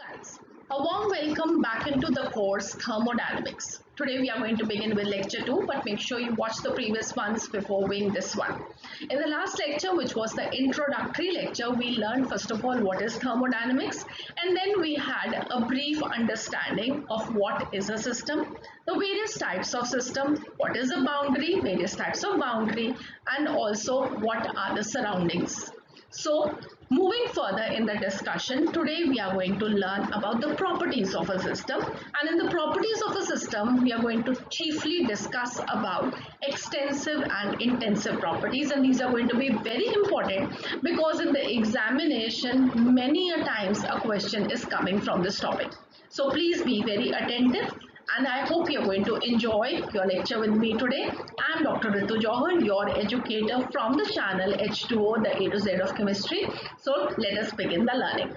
Guys, a warm welcome back into the course Thermodynamics. Today we are going to begin with lecture 2, but make sure you watch the previous ones before viewing this one. In the last lecture, which was the introductory lecture, we learned first of all what is thermodynamics, and then we had a brief understanding of what is a system, the various types of system, what is a boundary, various types of boundary, and also what are the surroundings. So, moving further in the discussion, today we are going to learn about the properties of a system, and in the properties of a system, we are going to chiefly discuss about extensive and intensive properties, and these are going to be very important because in the examination, many a times a question is coming from this topic. So please be very attentive, and I hope you're going to enjoy your lecture with me today. I'm Dr. Ritu Johar, your educator from the channel H2O, the A to Z of chemistry. So let us begin the learning.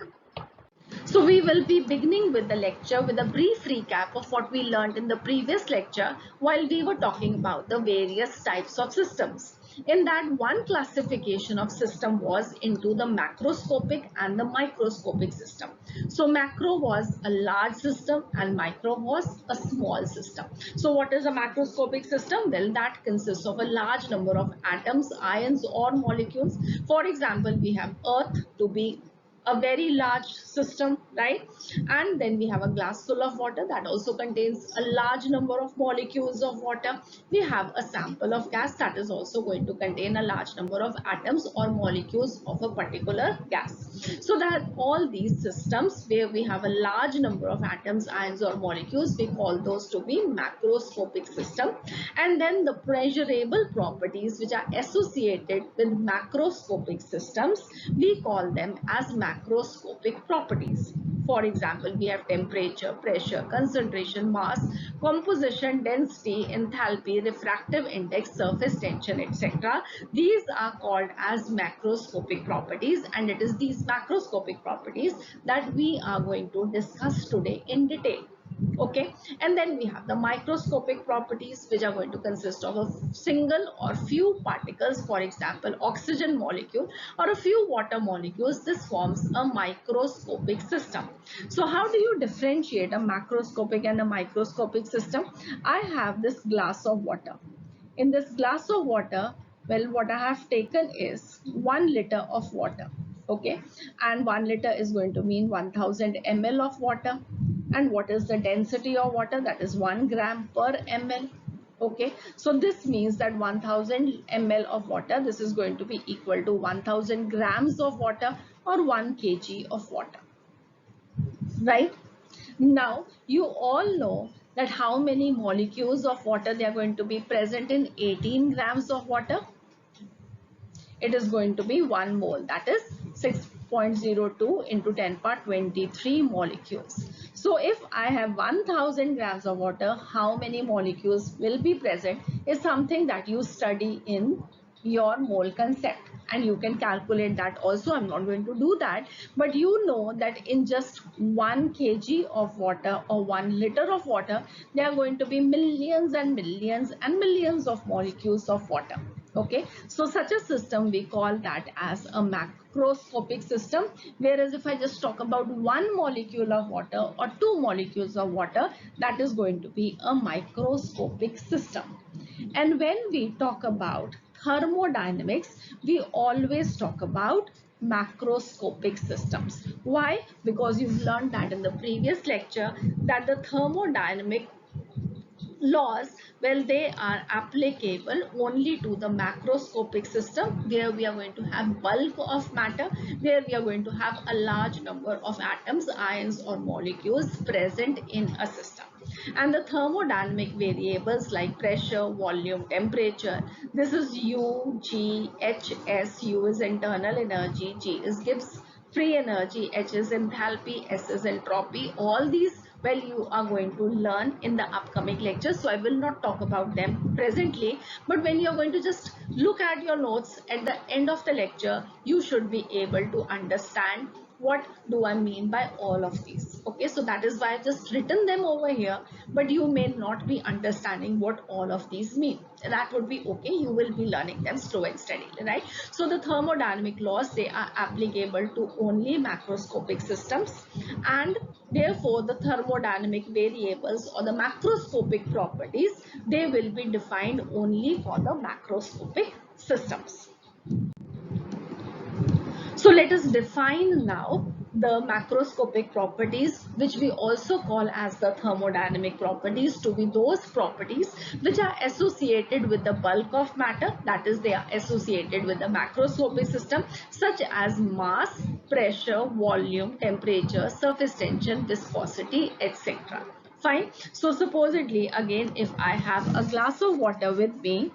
So we will be beginning with the lecture with a brief recap of what we learned in the previous lecture while we were talking about the various types of systems. In that, one classification of system was into the macroscopic and the microscopic system. So macro was a large system and micro was a small system. So what is a macroscopic system? Well, that consists of a large number of atoms, ions or molecules. For example, we have Earth to be a very large system, right? And then we have a glass full of water that also contains a large number of molecules of water. We have a sample of gas that is also going to contain a large number of atoms or molecules of a particular gas. So that all these systems where we have a large number of atoms, ions or molecules, we call those to be macroscopic system. And then the pleasurable properties which are associated with macroscopic systems, we call them as macroscopic properties. For example, we have temperature, pressure, concentration, mass, composition, density, enthalpy, refractive index, surface tension, etc. These are called as macroscopic properties, and it is these macroscopic properties that we are going to discuss today in detail. Okay, and then we have the microscopic properties which are going to consist of a single or few particles, for example oxygen molecule or a few water molecules. This forms a microscopic system. So how do you differentiate a macroscopic and a microscopic system? I have this glass of water. In this glass of water, well, what I have taken is 1 liter of water. Okay, and 1 liter is going to mean 1000 ml of water. And what is the density of water? That is 1 gram per ml. Okay, so this means that 1000 ml of water, this is going to be equal to 1000 grams of water or 1 kg of water, right? Now you all know that how many molecules of water they are going to be present in 18 grams of water. It is going to be 1 mole, that is 6.02 into 10 power 23 molecules. So if I have 1000 grams of water, how many molecules will be present is something that you study in your mole concept, and you can calculate that also. I'm not going to do that, but you know that in just 1 kg of water or 1 liter of water, there are going to be millions and millions and millions of molecules of water. Okay, so such a system we call that as a macroscopic system, whereas if I just talk about 1 molecule of water or 2 molecules of water, that is going to be a microscopic system. And when we talk about thermodynamics, we always talk about macroscopic systems. Why? Because you've learned that in the previous lecture that the thermodynamic laws, well, they are applicable only to the macroscopic system, where we are going to have bulk of matter, where we are going to have a large number of atoms, ions or molecules present in a system. And the thermodynamic variables like pressure, volume, temperature, this is U, G, H, S. U is internal energy, G is Gibbs free energy, H is enthalpy, S is entropy. All these, well, you are going to learn in the upcoming lectures, so I will not talk about them presently. But when you are going to just look at your notes at the end of the lecture, you should be able to understand What do I mean by all of these? Okay, so that is why I just written them over here, but you may not be understanding what all of these mean. That would be okay, you will be learning them slow and steady, right? So the thermodynamic laws, they are applicable to only macroscopic systems, and therefore the thermodynamic variables or the macroscopic properties, they will be defined only for the macroscopic systems. So let us define now the macroscopic properties, which we also call as the thermodynamic properties, to be those properties which are associated with the bulk of matter, that is, they are associated with the macroscopic system, such as mass, pressure, volume, temperature, surface tension, viscosity, etc. Fine. So supposedly, again, if I have a glass of water with me,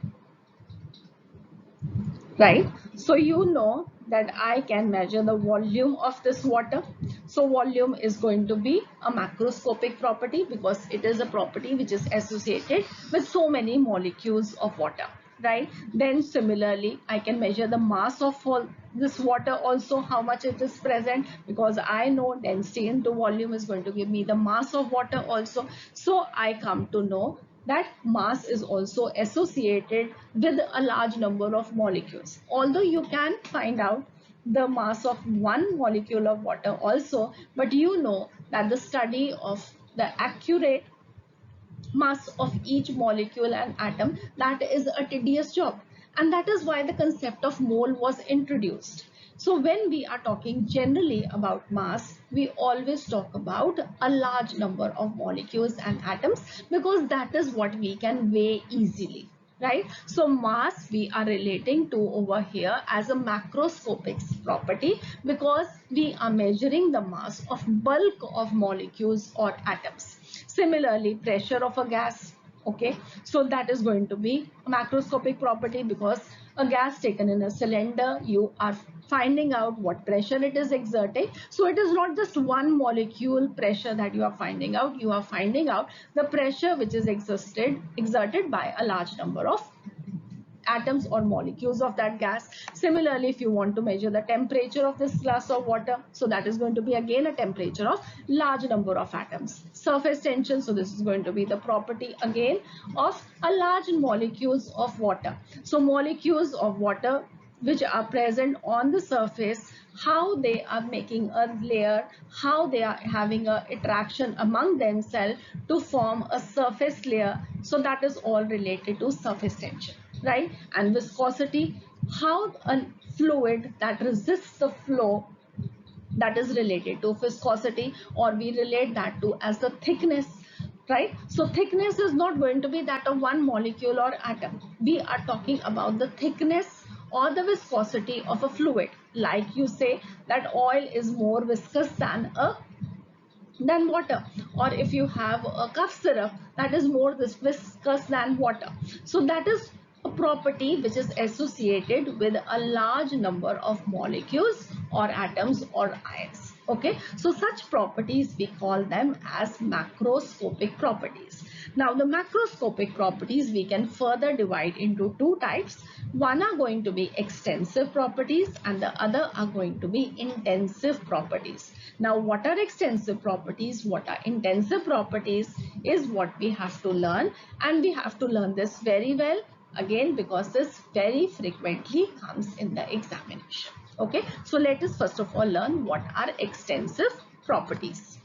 right? So you know that I can measure the volume of this water. So volume is going to be a macroscopic property because it is a property which is associated with so many molecules of water, right? Then similarly, I can measure the mass of this water also, how much it is present, because I know density into volume is going to give me the mass of water also. So I come to know that mass is also associated with a large number of molecules. Although you can find out the mass of one molecule of water also, but you know that the study of the accurate mass of each molecule and atom, that is a tedious job, and that is why the concept of mole was introduced. So when we are talking generally about mass, we always talk about a large number of molecules and atoms because that is what we can weigh easily, right? So mass we are relating to over here as a macroscopic property because we are measuring the mass of bulk of molecules or atoms. Similarly, pressure of a gas, okay, so that is going to be a macroscopic property because a gas taken in a cylinder, you are finding out what pressure it is exerting. So it is not just one molecule pressure that you are finding out, you are finding out the pressure which is exerted by a large number of atoms or molecules of that gas. Similarly, if you want to measure the temperature of this glass of water, so that is going to be again a temperature of large number of atoms. Surface tension, so this is going to be the property again of a large molecules of water. So molecules of water which are present on the surface, how they are making a layer, how they are having a attraction among themselves to form a surface layer. So that is all related to surface tension, right? And viscosity, how a fluid that resists the flow, that is related to viscosity, or we relate that to as the thickness, right? So thickness is not going to be that of one molecule or atom. We are talking about the thickness or the viscosity of a fluid. Like you say that oil is more viscous than water, or if you have a cough syrup, that is more viscous than water. So that is a property which is associated with a large number of molecules or atoms or ions. Okay, so such properties we call them as macroscopic properties. Now the macroscopic properties we can further divide into two types. One are going to be extensive properties and the other are going to be intensive properties. Now what are extensive properties, what are intensive properties is what we have to learn, and we have to learn this very well again because this very frequently comes in the examination. Okay, so let us first of all learn what are extensive properties.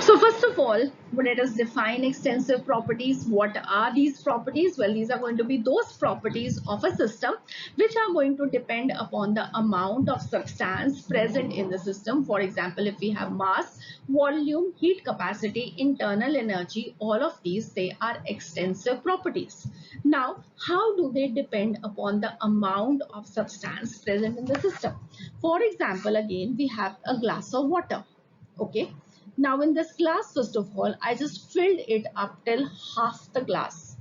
So first of all, let us define extensive properties. What are these properties? Well, these are going to be those properties of a system which are going to depend upon the amount of substance present in the system. For example, if we have mass, volume, heat capacity, internal energy, all of these, they are extensive properties. Now, how do they depend upon the amount of substance present in the system? For example, again, we have a glass of water. Okay, now in this glass, first of all, I just filled it up till half the glass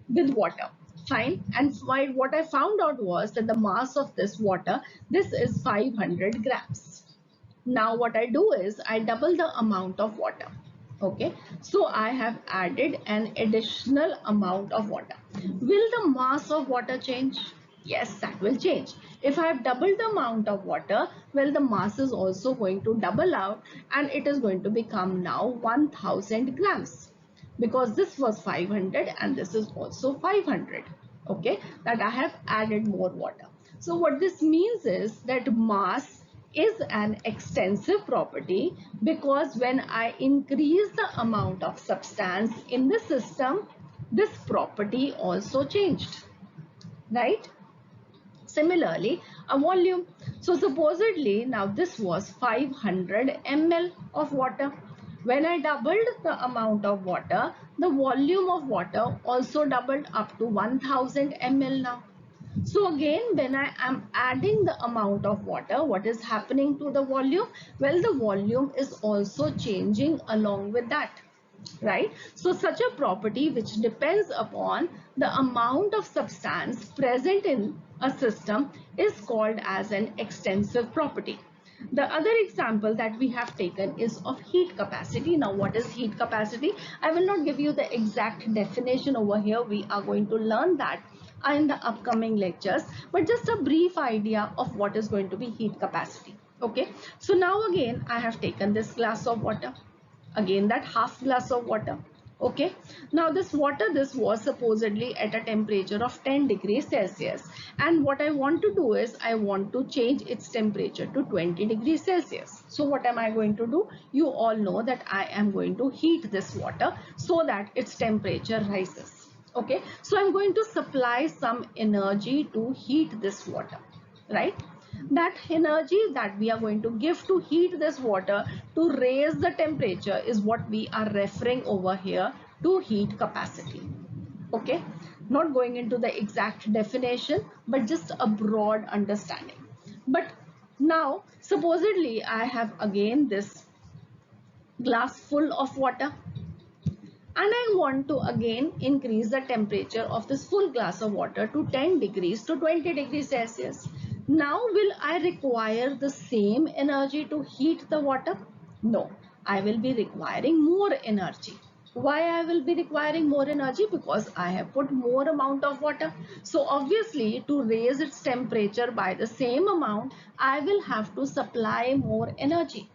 with water. Fine. And what I found out was that the mass of this water, this is 500 grams. Now what I do is I double the amount of water. Okay, so I have added an additional amount of water. Will the mass of water change? Yes, that will change. If I have doubled the amount of water, well, the mass is also going to double out and it is going to become now 1000 grams, because this was 500 and this is also 500. Okay, that I have added more water. So what this means is that mass is an extensive property, because when I increase the amount of substance in the system, this property also changed, right? Similarly, a volume. So supposedly now this was 500 ml of water. When I doubled the amount of water, the volume of water also doubled up to 1000 ml now. So again, when I am adding the amount of water, what is happening to the volume? Well, the volume is also changing along with that, right? So such a property which depends upon the amount of substance present in a system is called as an extensive property. The other example that we have taken is of heat capacity. Now, what is heat capacity? I will not give you the exact definition over here. We are going to learn that in the upcoming lectures, but just a brief idea of what is going to be heat capacity. Okay, so now again, I have taken this glass of water, again that half glass of water. Okay, now this water, this was supposedly at a temperature of 10 degrees Celsius, and what I want to do is I want to change its temperature to 20 degrees Celsius. So what am I going to do? You all know that I am going to heat this water so that its temperature rises. Okay, so I'm going to supply some energy to heat this water, right? That energy that we are going to give to heat this water to raise the temperature is what we are referring over here to heat capacity. Okay, not going into the exact definition, but just a broad understanding. But now supposedly I have again this glass full of water, and I want to again increase the temperature of this full glass of water to 10 degrees to 20 degrees Celsius. Now, will I require the same energy to heat the water? No, I will be requiring more energy. Why I will be requiring more energy? Because I have put more amount of water. So obviously, to raise its temperature by the same amount, I will have to supply more energy.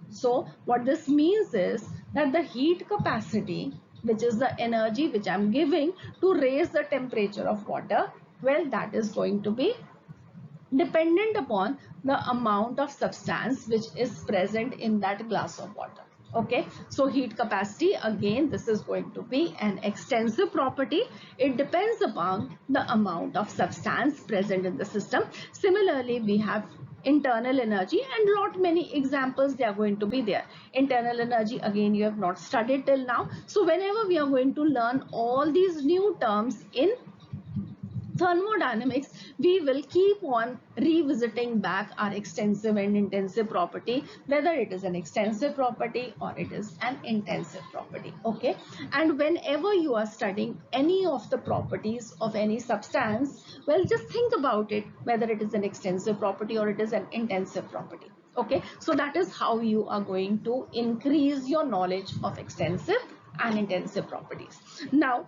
So what this means is that the heat capacity, which is the energy which I'm giving to raise the temperature of water, well, that is going to be dependent upon the amount of substance which is present in that glass of water. Okay, so heat capacity, again, this is going to be an extensive property. It depends upon the amount of substance present in the system. Similarly, we have internal energy, and lot many examples they are going to be there. Internal energy, again, you have not studied till now. So whenever we are going to learn all these new terms in thermodynamics, we will keep on revisiting back our extensive and intensive property, whether it is an extensive property or it is an intensive property. Okay, and whenever you are studying any of the properties of any substance, well, just think about it, whether it is an extensive property or it is an intensive property. Okay, so that is how you are going to increase your knowledge of extensive and intensive properties. Now,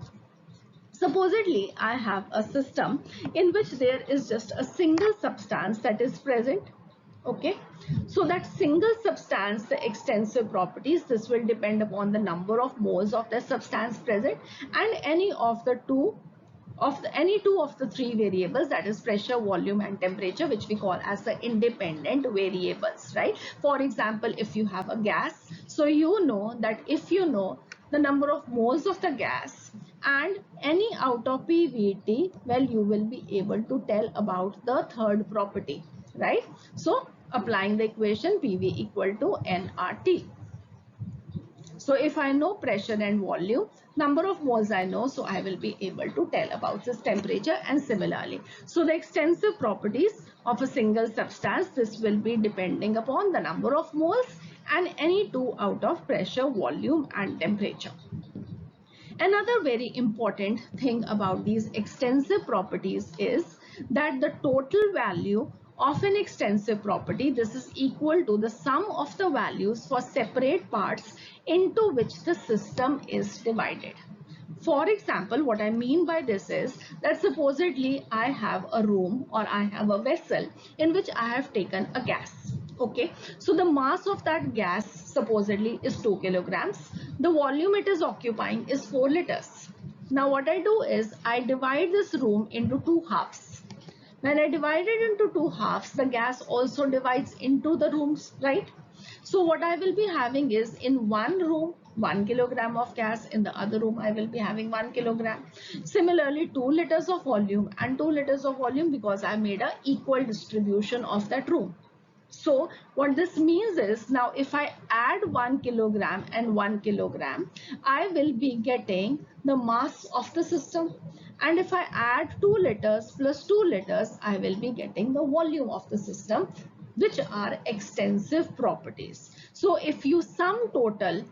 supposedly, I have a system in which there is just a single substance that is present. Okay, so that single substance, the extensive properties, this will depend upon the number of moles of the substance present, and any two of the three variables, that is pressure, volume and temperature, which we call as the independent variables, right? For example, if you have a gas, so you know that if you know the number of moles of the gas and any out of PVT, well, you will be able to tell about the third property, right? So applying the equation PV equal to nRT. So if I know pressure and volume, number of moles I know, so I will be able to tell about this temperature, and similarly. So the extensive properties of a single substance, this will be depending upon the number of moles and any two out of pressure, volume and temperature. Another very important thing about these extensive properties is that the total value of an extensive property, this is equal to the sum of the values for separate parts into which the system is divided. For example, what I mean by this is that supposedly I have a room or I have a vessel in which I have taken a gas. Okay, so the mass of that gas supposedly is 2 kilograms. The volume it is occupying is 4 liters. Now what I do is I divide this room into two halves. When I divide it into two halves, the gas also divides into the rooms, right? So what I will be having is in one room, 1 kilogram of gas, in the other room I will be having 1 kilogram. Similarly, 2 liters of volume and 2 liters of volume because I made a equal distribution of that room. So what this means is now if I add 1 kilogram and 1 kilogram, I will be getting the mass of the system. And if I add 2 liters plus 2 liters, I will be getting the volume of the system, which are extensive properties. So if you sum total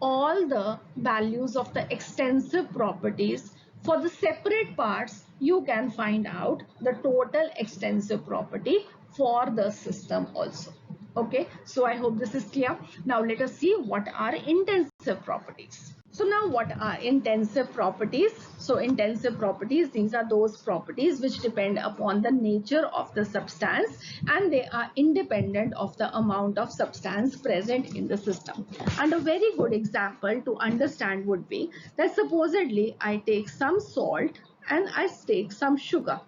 all the values of the extensive properties for the separate parts, you can find out the total extensive property for the system also. Okay, so I hope this is clear. Now let us see what are intensive properties. So now what are intensive properties? So intensive properties, these are those properties which depend upon the nature of the substance and they are independent of the amount of substance present in the system. And a very good example to understand would be that supposedly I take some salt and I take some sugar.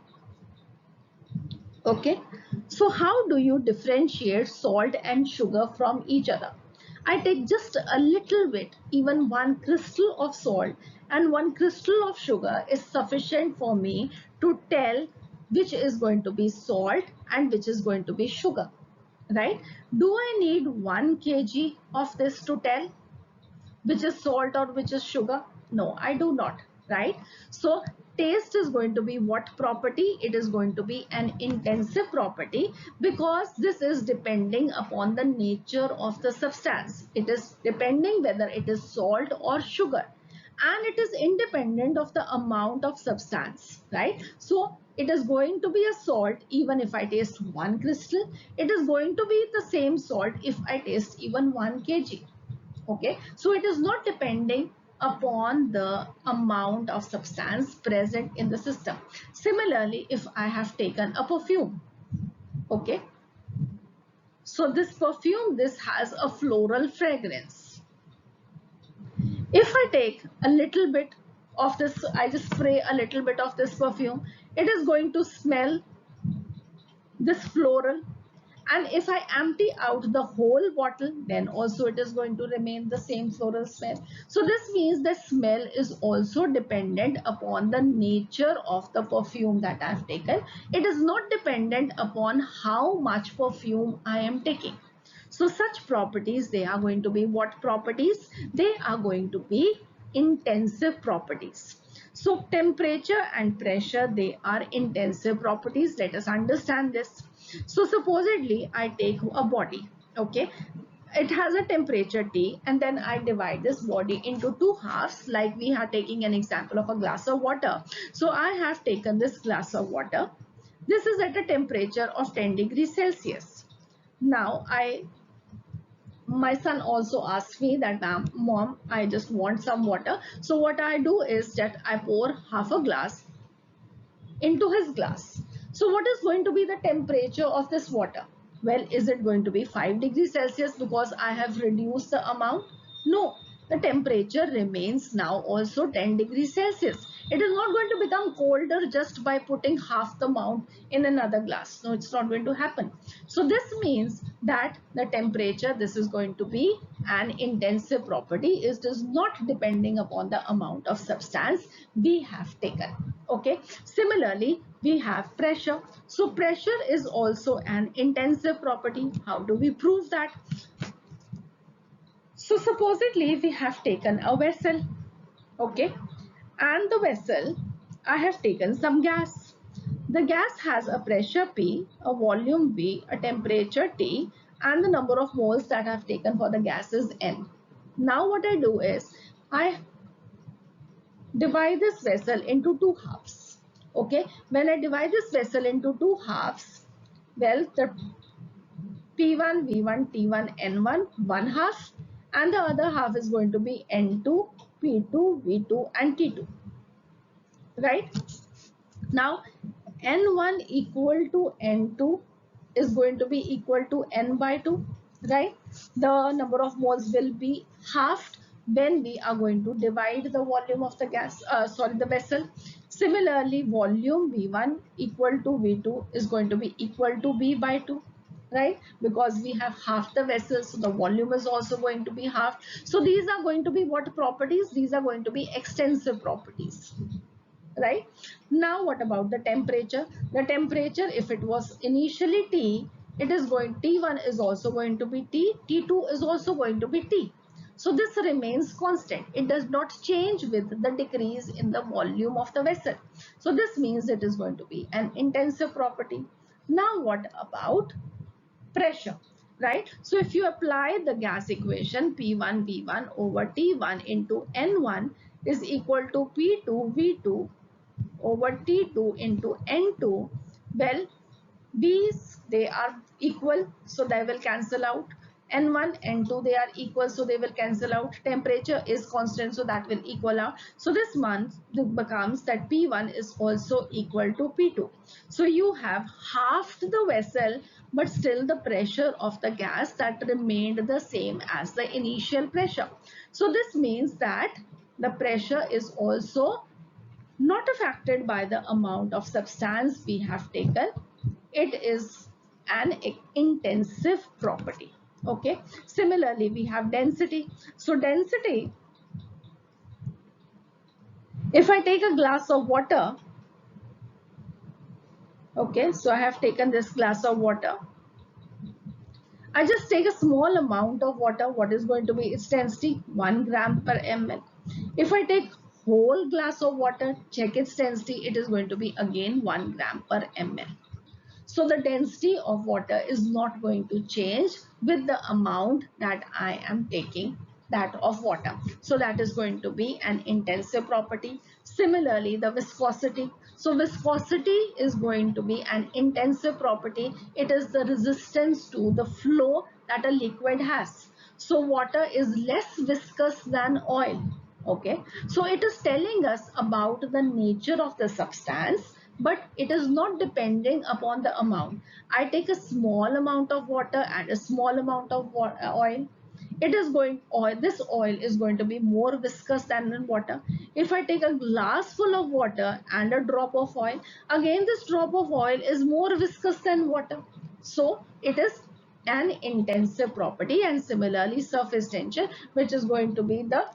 Okay, so how do you differentiate salt and sugar from each other? I take just a little bit, even one crystal of salt and one crystal of sugar is sufficient for me to tell which is going to be salt and which is going to be sugar, right? Do I need 1 kg of this to tell which is salt or which is sugar? No, I do not, right? So taste is going to be what property? It is going to be an intensive property because this is depending upon the nature of the substance. It is depending whether it is salt or sugar, and it is independent of the amount of substance, right? So it is going to be a salt even if I taste 1 crystal. It is going to be the same salt if I taste even 1 kg. Okay, so it is not depending upon the amount of substance present in the system. Similarly, if I have taken a perfume, okay, so this perfume, this has a floral fragrance. If I take a little bit of this, I just spray a little bit of this perfume, it is going to smell this floral, and if I empty out the whole bottle, then also it is going to remain the same floral smell. So this means the smell is also dependent upon the nature of the perfume that I have taken. It is not dependent upon how much perfume I am taking. So such properties, they are going to be what properties? They are going to be intensive properties. So temperature and pressure, they are intensive properties. Let us understand this. So supposedly I take a body, okay, it has a temperature T, and then I divide this body into two halves, like we are taking an example of a glass of water. So I have taken this glass of water. This is at a temperature of 10 degrees Celsius. Now my son also asked me that, mom, I just want some water. So what I do is that I pour half a glass into his glass. So what is going to be the temperature of this water? Well, is it going to be 5 degrees Celsius because I have reduced the amount? No, the temperature remains now also 10 degrees Celsius. It is not going to become colder just by putting half the amount in another glass. No, it's not going to happen. So this means that the temperature, this is going to be an intensive property. It is not depending upon the amount of substance we have taken. Okay, similarly we have pressure. So pressure is also an intensive property. How do we prove that? So supposedly we have taken a vessel, okay, and the vessel, I have taken some gas. The gas has a pressure P, a volume V, a temperature T, and the number of moles that I have taken for the gas is N. Now what I do is I divide this vessel into two halves. Okay, when I divide this vessel into two halves, well, the P1, V1, T1, N1, one half, and the other half is going to be N2, P2, V2 and T2, right? Now N1 equal to N2 is going to be equal to N by 2, right? The number of moles will be halved when we are going to divide the volume of the the vessel. Similarly, volume V1 equal to V2 is going to be equal to V by 2, right? Because we have half the vessel, so the volume is also going to be halved. So these are going to be what properties? These are going to be extensive properties, right? Now what about the temperature? The temperature, if it was initially T, it is going, T1 is also going to be T, T2 is also going to be T. So this remains constant. It does not change with the decrease in the volume of the vessel. So this means it is going to be an intensive property. Now what about pressure, right? So if you apply the gas equation, P1 V1 over T1 into N1 is equal to P2 V2 over T2 into N2, well, these, they are equal, so they will cancel out. N1, N2, they are equal, so they will cancel out. Temperature is constant, so that will equal out. So this month becomes that P1 is also equal to P2. So you have halved the vessel, but still the pressure of the gas that remained the same as the initial pressure. So this means that the pressure is also not affected by the amount of substance we have taken. It is an intensive property. Okay. Similarly, we have density. So density, if I take a glass of water, okay, so I have taken this glass of water. I just take a small amount of water. What is going to be its density? 1 gram per ml. If I take whole glass of water, check its density, it is going to be again 1 gram per ml. So the density of water is not going to change with the amount that I am taking that of water. So that is going to be an intensive property. Similarly, the viscosity. So viscosity is going to be an intensive property. It is the resistance to the flow that a liquid has. So water is less viscous than oil. Okay, so it is telling us about the nature of the substance, but it is not depending upon the amount. I take a small amount of water and a small amount of oil. It is going, oil, this oil is going to be more viscous than water. If I take a glass full of water and a drop of oil, again this drop of oil is more viscous than water. So it is an intensive property. And similarly, surface tension, which is going to be the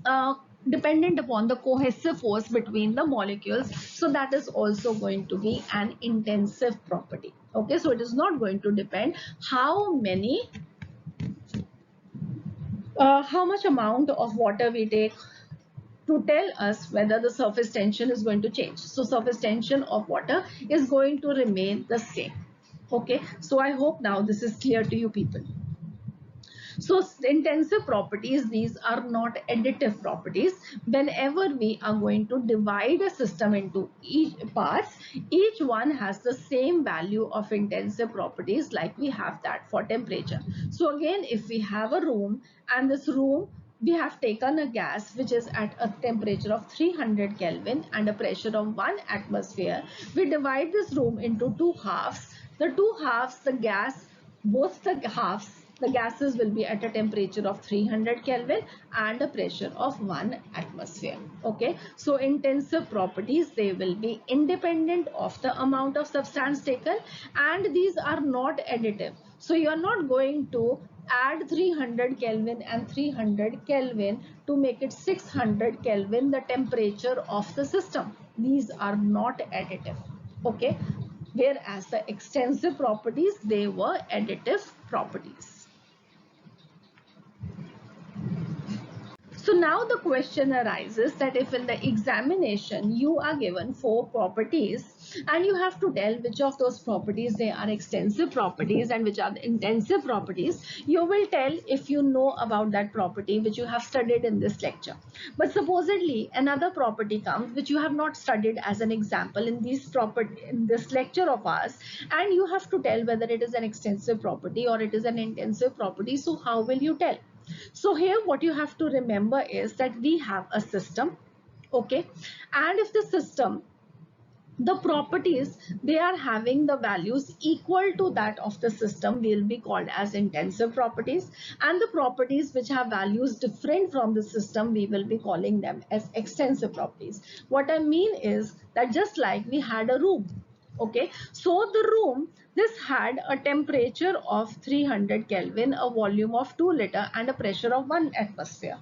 uh, dependent upon the cohesive force between the molecules, so that is also going to be an intensive property. Okay, so it is not going to depend how much amount of water we take to tell us whether the surface tension is going to change. So surface tension of water is going to remain the same. Okay, so I hope now this is clear to you people. So intensive properties, these are not additive properties. Whenever we are going to divide a system into each parts, each one has the same value of intensive properties like we have that for temperature. So again, if we have a room and this room, we have taken a gas which is at a temperature of 300 Kelvin and a pressure of 1 atmosphere. We divide this room into two halves. The two halves, the gas, both the halves, the gases will be at a temperature of 300 Kelvin and a pressure of 1 atmosphere. Okay, so intensive properties, they will be independent of the amount of substance taken, and these are not additive. So you are not going to add 300 Kelvin and 300 Kelvin to make it 600 Kelvin the temperature of the system. These are not additive. Okay, whereas the extensive properties, they were additive properties. So now the question arises that if in the examination you are given 4 properties and you have to tell which of those properties they are extensive properties and which are the intensive properties, you will tell if you know about that property which you have studied in this lecture. But supposedly another property comes which you have not studied as an example in this lecture of ours, and you have to tell whether it is an extensive property or it is an intensive property. So how will you tell? So here what you have to remember is that we have a system, okay, and if the system, the properties, they are having the values equal to that of the system, will be called as intensive properties, and the properties which have values different from the system, we will be calling them as extensive properties. What I mean is that just like we had a room, okay, so the room, this had a temperature of 300 Kelvin, a volume of 2 liter and a pressure of 1 atmosphere.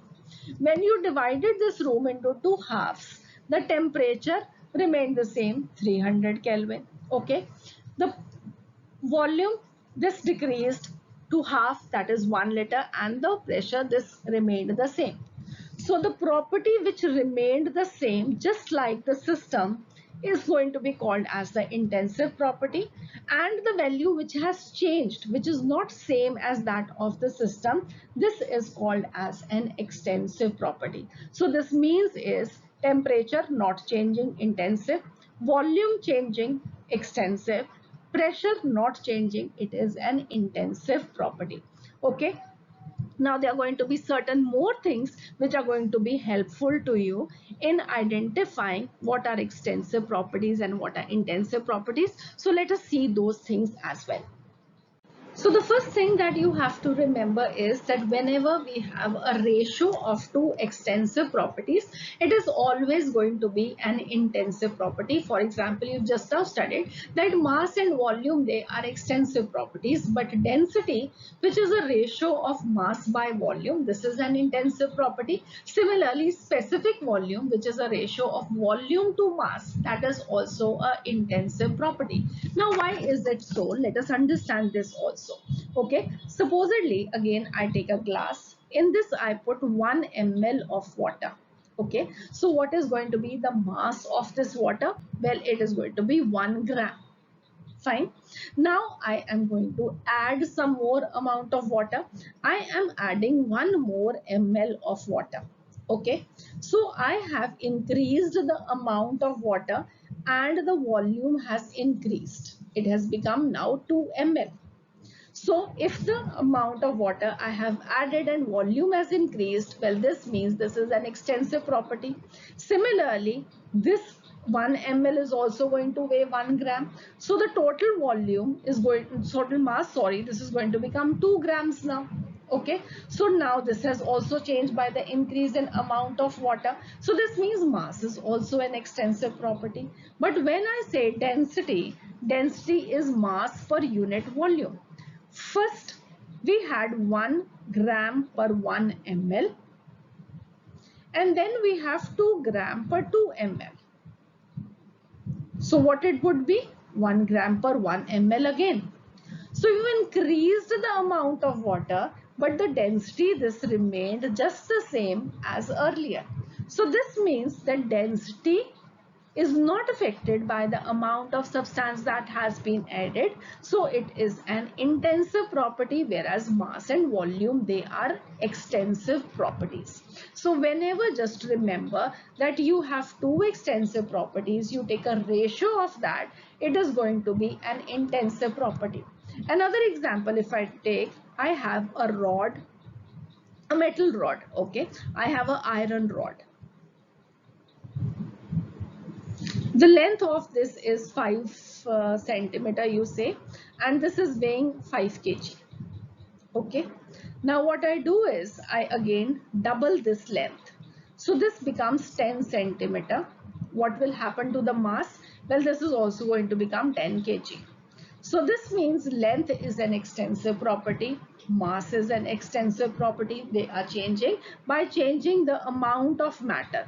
When you divided this room into two halves, the temperature remained the same, 300 Kelvin. Okay. The volume, this decreased to half, that is 1 liter, and the pressure, this remained the same. So the property which remained the same, just like the system, is going to be called as the intensive property, and the value which has changed, which is not same as that of the system, this is called as an extensive property. So this means is temperature not changing, intensive; volume changing, extensive; pressure not changing, it is an intensive property. Okay. Now there are going to be certain more things which are going to be helpful to you in identifying what are extensive properties and what are intensive properties. So let us see those things as well. So the first thing that you have to remember is that whenever we have a ratio of two extensive properties, it is always going to be an intensive property. For example, you just now studied that mass and volume, they are extensive properties, but density, which is a ratio of mass by volume, this is an intensive property. Similarly, specific volume, which is a ratio of volume to mass, that is also an intensive property. Now, why is it so? Let us understand this also. Okay, supposedly, again, I take a glass. In this, I put 1 ml of water. Okay, so what is going to be the mass of this water? Well, it is going to be 1 gram. Fine. Now I am going to add some more amount of water. I am adding 1 more ml of water. Okay. So I have increased the amount of water and the volume has increased. It has become now 2 ml. So if the amount of water I have added and volume has increased, well, this means this is an extensive property. Similarly, this 1 ml is also going to weigh 1 gram. So the total volume is total mass, sorry, this is going to become 2 grams now. Okay, so now this has also changed by the increase in amount of water. So this means mass is also an extensive property. But when I say density, density is mass per unit volume. First, we had 1 gram per 1 ml, and then we have 2 gram per 2 ml. So what it would be? 1 gram per 1 ml again. So you increased the amount of water, but the density, this remained just the same as earlier. So this means that density is not affected by the amount of substance that has been added. So it is an intensive property, whereas mass and volume, they are extensive properties. So whenever, just remember that you have two extensive properties, you take a ratio of that, it is going to be an intensive property. Another example, if I take, I have a rod, a metal rod, okay, I have an iron rod. The length of this is 5 centimeter, you say, and this is weighing 5 kg. Okay. Now what I do is I again double this length. So this becomes 10 centimeter. What will happen to the mass? Well, this is also going to become 10 kg. So this means length is an extensive property, mass is an extensive property. They are changing by changing the amount of matter.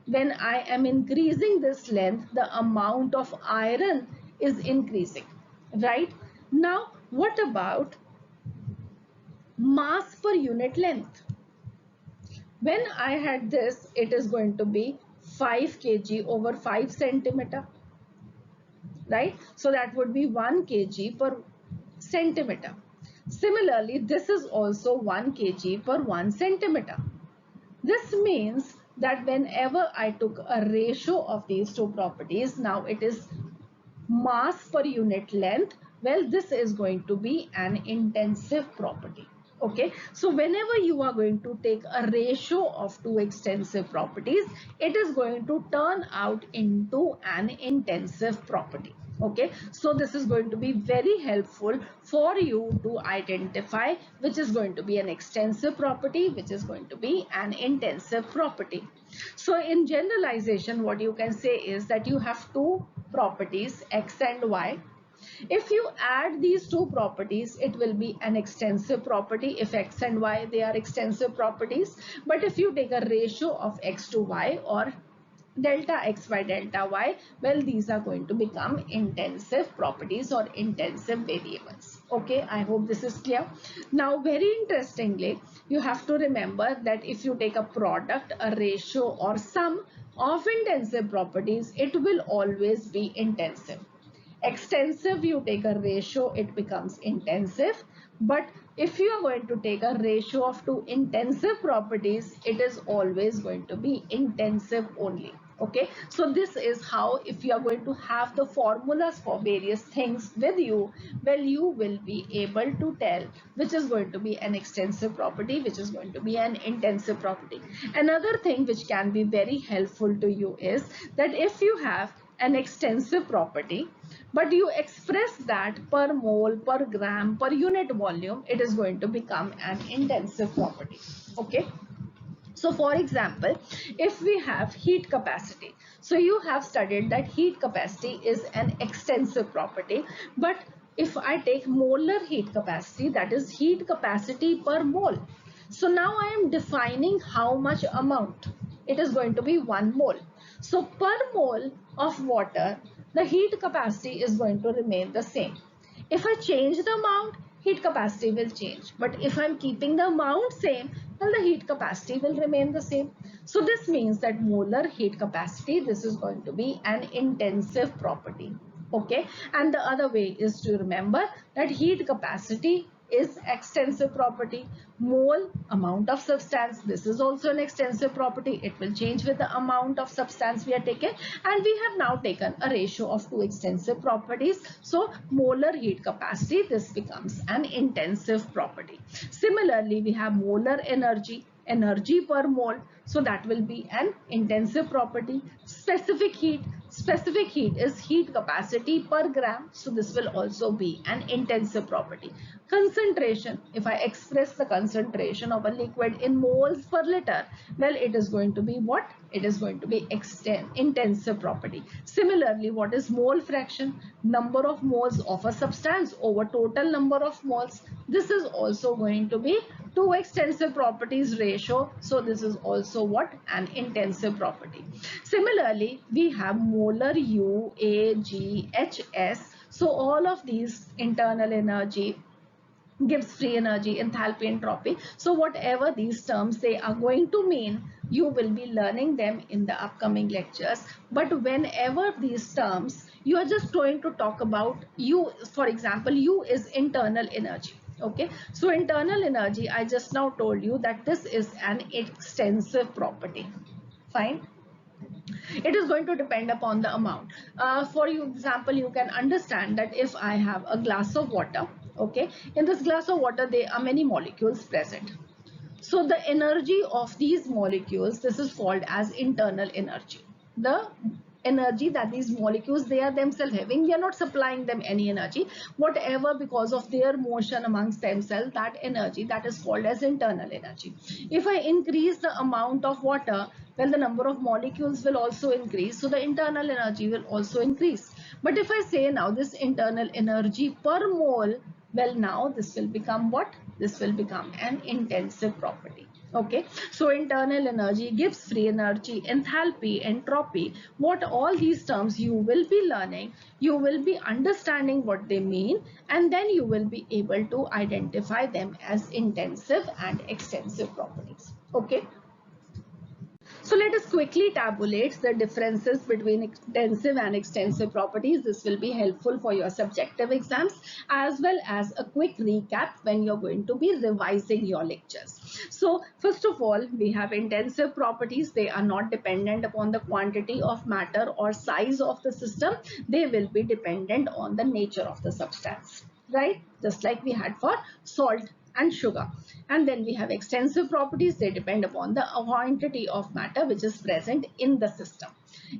When I am increasing this length, the amount of iron is increasing, right? Now, what about mass per unit length? When I had this, it is going to be 5 kg over 5 centimeter, right? So that would be 1 kg per centimeter. Similarly, this is also 1 kg per 1 centimeter. This means that whenever I took a ratio of these two properties, now it is mass per unit length. Well, this is going to be an intensive property. Okay, so whenever you are going to take a ratio of two extensive properties, it is going to turn out into an intensive property. Okay, so this is going to be very helpful for you to identify which is going to be an extensive property, which is going to be an intensive property. So in generalization, what you can say is that you have two properties, x and y. If you add these two properties, it will be an extensive property if x and y, they are extensive properties. But if you take a ratio of x to y or delta x by delta y, well, these are going to become intensive properties or intensive variables. Okay, I hope this is clear. Now, very interestingly, you have to remember that if you take a product, a ratio or sum of intensive properties, it will always be intensive. Extensive, you take a ratio, it becomes intensive. But if you are going to take a ratio of two intensive properties, it is always going to be intensive only. Okay, so this is how, if you are going to have the formulas for various things with you, well, you will be able to tell which is going to be an extensive property, which is going to be an intensive property. Another thing which can be very helpful to you is that if you have an extensive property, but you express that per mole, per gram, per unit volume, it is going to become an intensive property. Okay, so for example, if we have heat capacity, so you have studied that heat capacity is an extensive property. But if I take molar heat capacity, that is heat capacity per mole, so now I am defining how much amount. It is going to be 1 mole. So per mole of water, the heat capacity is going to remain the same. If I change the amount, heat capacity will change. But if I'm keeping the amount same, then the heat capacity will remain the same. So this means that molar heat capacity, this is going to be an intensive property. Okay, and the other way is to remember that heat capacity is extensive property. Mole, amount of substance, this is also an extensive property. It will change with the amount of substance we are taking, and we have now taken a ratio of two extensive properties. So molar heat capacity, this becomes an intensive property. Similarly, we have molar energy, energy per mole, so that will be an intensive property. Specific heat is heat capacity per gram, so this will also be an intensive property. Concentration, if I express the concentration of a liquid in moles per liter, well, it is going to be what? It is going to be intensive property. Similarly, what is mole fraction? Number of moles of a substance over total number of moles. This is also going to be two extensive properties ratio. So this is also what? An intensive property. Similarly, we have molar U, A, G, H, S. So all of these, internal energy, gives free energy, enthalpy, entropy. So whatever these terms they are going to mean, you will be learning them in the upcoming lectures. But whenever these terms, you are just going to talk about U. For example, U is internal energy. Okay, so internal energy, I just now told you that this is an extensive property. Fine. It is going to depend upon the amount. For example, you can understand that if I have a glass of water, okay, in this glass of water there are many molecules present. So the energy of these molecules, this is called as internal energy. The energy that these molecules they are themselves having, we are not supplying them any energy. Whatever, because of their motion amongst themselves, that energy, that is called as internal energy. If I increase the amount of water, well, the number of molecules will also increase, so the internal energy will also increase. But if I say now this internal energy per mole, well, now this will become what? This will become an intensive property. Okay, so internal energy gives free energy, enthalpy, entropy. What all these terms you will be learning, you will be understanding what they mean, and then you will be able to identify them as intensive and extensive properties. Okay. So let us quickly tabulate the differences between intensive and extensive properties. This will be helpful for your subjective exams as well as a quick recap when you're going to be revising your lectures. So first of all, we have intensive properties. They are not dependent upon the quantity of matter or size of the system. They will be dependent on the nature of the substance, right? Just like we had for salt and sugar. And then we have extensive properties. They depend upon the quantity of matter which is present in the system.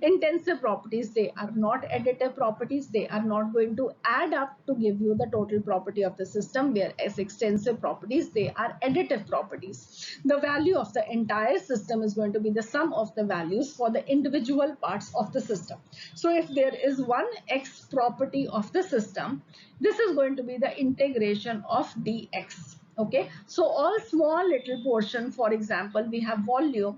Intensive properties, they are not additive properties. They are not going to add up to give you the total property of the system, whereas extensive properties, they are additive properties. The value of the entire system is going to be the sum of the values for the individual parts of the system. So if there is one X property of the system, this is going to be the integration of dx. Okay, so all small little portion, for example, we have volume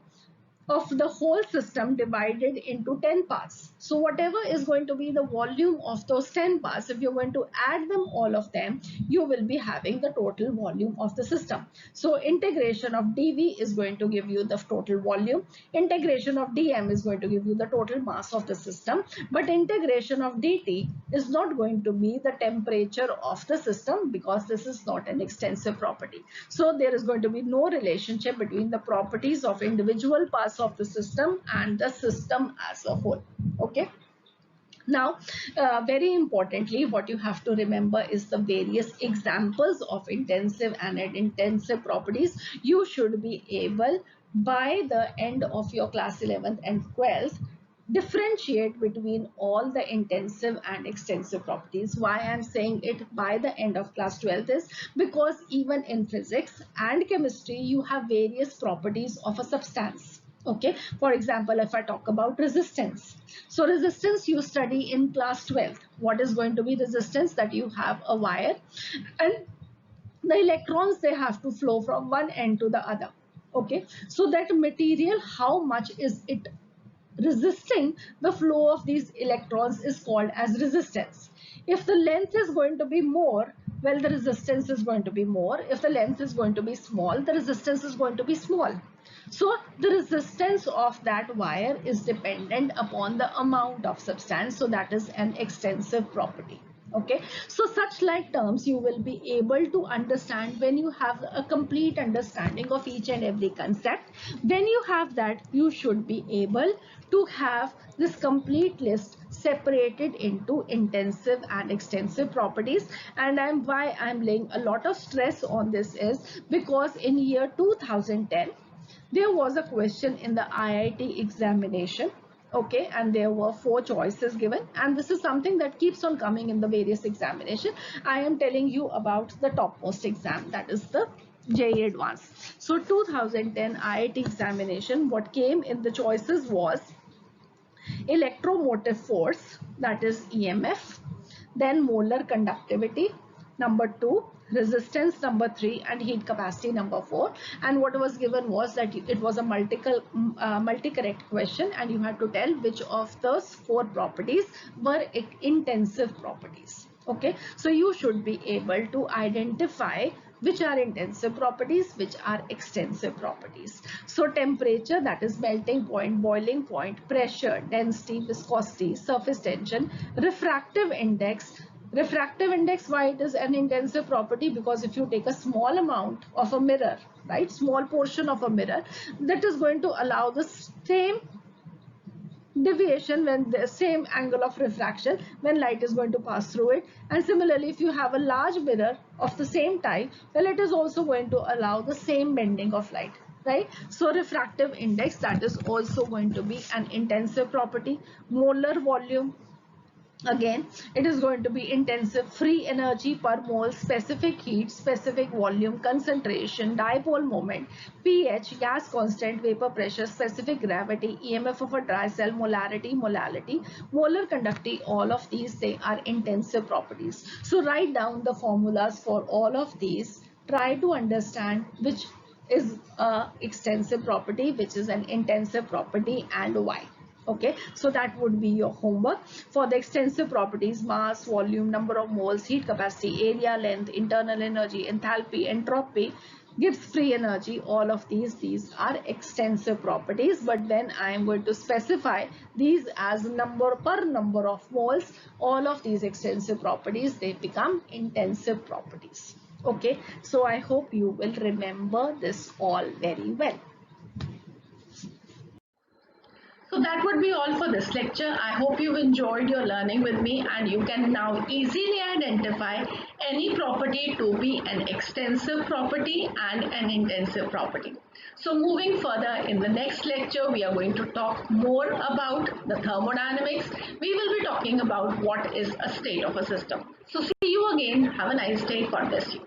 of the whole system divided into 10 parts. So whatever is going to be the volume of those 10 parts, if you're going to add them, all of them, you will be having the total volume of the system. So integration of dV is going to give you the total volume. Integration of dm is going to give you the total mass of the system. But integration of dt is not going to be the temperature of the system, because this is not an extensive property. So there is going to be no relationship between the properties of individual parts of the system and the system as a whole. Okay. Now, very importantly, what you have to remember is the various examples of intensive and intensive properties. You should be able, by the end of your class 11th and 12th, differentiate between all the intensive and extensive properties. Why I'm saying it by the end of class 12th is because even in physics and chemistry, you have various properties of a substance. Okay, for example, if I talk about resistance. So resistance you study in class 12th. What is going to be resistance? That you have a wire and the electrons, they have to flow from one end to the other. Okay, so that material, how much is it resisting the flow of these electrons is called as resistance. If the length is going to be more, well, the resistance is going to be more. If the length is going to be small, the resistance is going to be small. So the resistance of that wire is dependent upon the amount of substance. So that is an extensive property. Okay, so such like terms you will be able to understand when you have a complete understanding of each and every concept. When you have that, you should be able to have this complete list separated into intensive and extensive properties. And why I'm laying a lot of stress on this is because in year 2010 there was a question in the IIT examination. Okay, and there were 4 choices given, and this is something that keeps on coming in the various examination. I am telling you about the topmost exam, that is the JEE Advanced. So 2010 IIT examination, what came in the choices was electromotive force, that is EMF, then molar conductivity, number 2, resistance number 3, and heat capacity number 4. And what was given was that it was a multi-correct question, and you had to tell which of those 4 properties were intensive properties. Okay, so you should be able to identify which are intensive properties, which are extensive properties. So temperature, that is melting point, boiling point, pressure, density, viscosity, surface tension, refractive index. Refractive index, why it is an intensive property? Because if you take a small amount of a mirror, right, small portion of a mirror, that is going to allow the same deviation when the same angle of refraction when light is going to pass through it. And similarly, if you have a large mirror of the same type, well, it is also going to allow the same bending of light, right? So refractive index, that is also going to be an intensive property. Molar volume, again, it is going to be intensive. Free energy per mole, specific heat, specific volume, concentration, dipole moment, pH, gas constant, vapor pressure, specific gravity, EMF of a dry cell, molarity, molality, molar conductivity, all of these, they are intensive properties. So write down the formulas for all of these. Try to understand which is a extensive property, which is an intensive property, and why. Okay, so that would be your homework. For the extensive properties, mass, volume, number of moles, heat capacity, area, length, internal energy, enthalpy, entropy, Gibbs free energy, all of these are extensive properties. But when I am going to specify these as number per number of moles, all of these extensive properties, they become intensive properties. Okay, so I hope you will remember this all very well. So that would be all for this lecture. I hope you've enjoyed your learning with me and you can now easily identify any property to be an extensive property and an intensive property. So moving further, in the next lecture, we are going to talk more about the thermodynamics. We will be talking about what is a state of a system. So see you again. Have a nice day. God bless you.